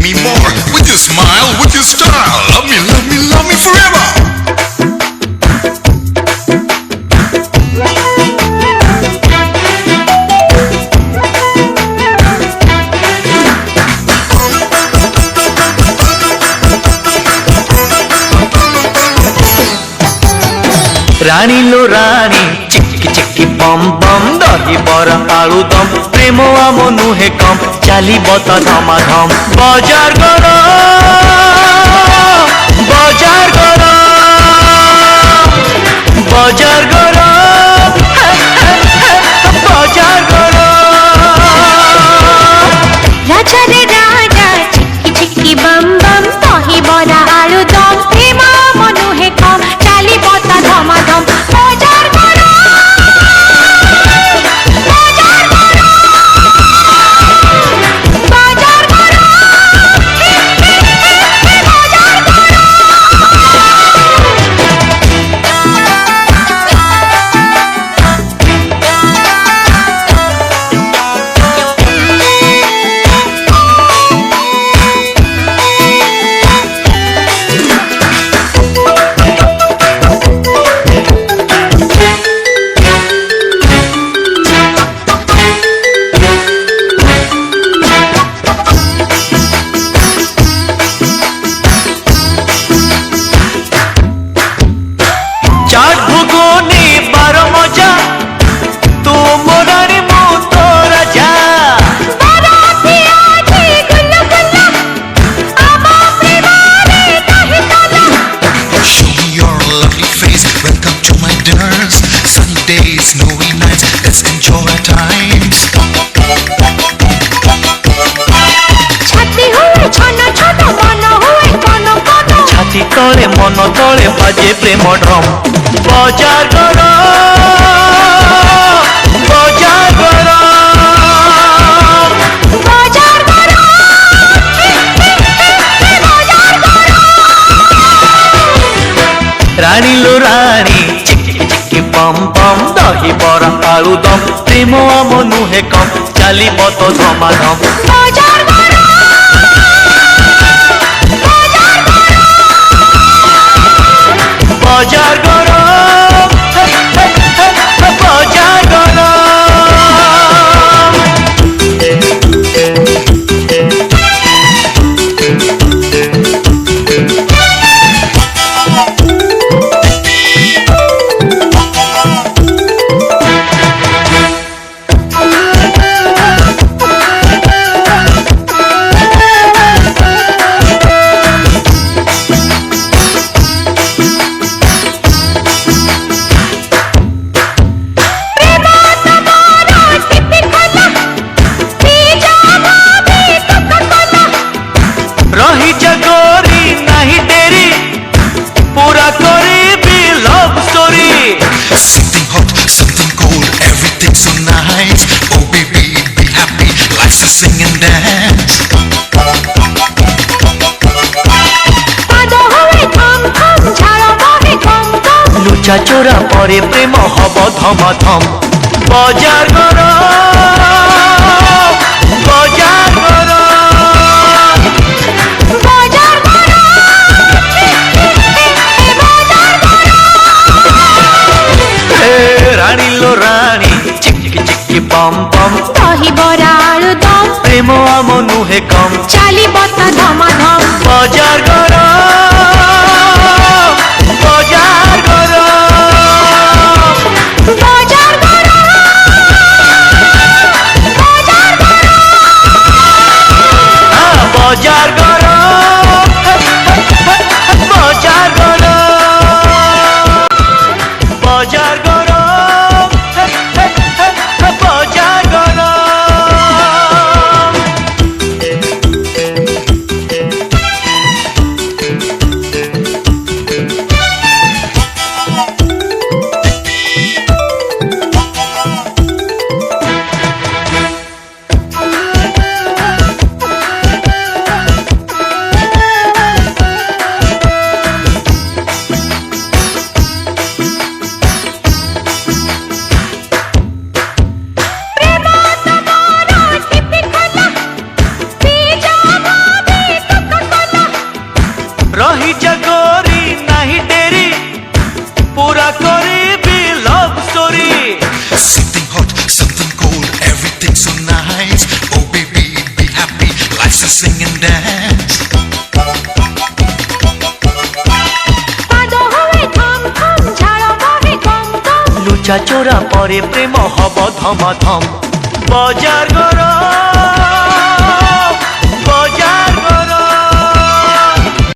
me more. With your smile, with your style. Love me, love me, love me forever. Rani low Rani chikki chikki bomb bomb দহি বরা আলু দম প্রেম আম নুহে কম চালিব তা ধমাধম বজার গরম বজার গরম বজার গরম বজার গরম রাজা রে রাজা চিকি চিকি বম বম দহি বরা আলু দম প্রেম মনুহে কম চালি বতা ধমাধম বাজার করো বাজার করো বাজার করো বাজার করো চাট ভুগুনি বার মজা তোমরারে মো তো রাজা বারাতি আজি গুল্লা গুল্লা আমা প্রেমারে কাহি তালা Show me your lovely face. Welcome to my dinners. Sunny days, snowy nights. Let's enjoy our times. ছাতি হুয়ে ছন ছন মন হুয়ে কন কন ছাতি তলে মন তলে বাজে প্রেম ড্রম বজার গরম বজার গরম বাজার করো বাজার করো রানী লো রানী চিকি চিকি পম পম দহি বরা আলু দম প্রেম আম নুহে কম চালিব তো ধমাধম বাজার করো বাজার করো বজার গরম বজার গরম প্রেম তোমার টিপি খোলা পিজা ভাবে কোকা কোলা রহি জগরি নাহি দেরি পুরা করিবি love story Something hot, something cold, everything so nice. Oh baby, be happy, life's a sing and dance. পাদ হুয়ে থম থম ঝাড় বহে কম কম লুচা চোরা পরে প্রেম হব ধমাধম বজার গরম বজার গরম বাজার করো বাজার করো হে রানী লো রানী চিকি চিকি পম পম দহি বরা আলু দম প্রেম আম নুহে কম চালি বতা ধমাধম বজার গরম বজার গরম বাজার করো বাজার করো বজার গরম বজার গরম বজার গরম বজার গরম ଲୁଚା ଚୋରା ପରେ ପ୍ରେମ ହବ ଧମାଧମ ବଜାର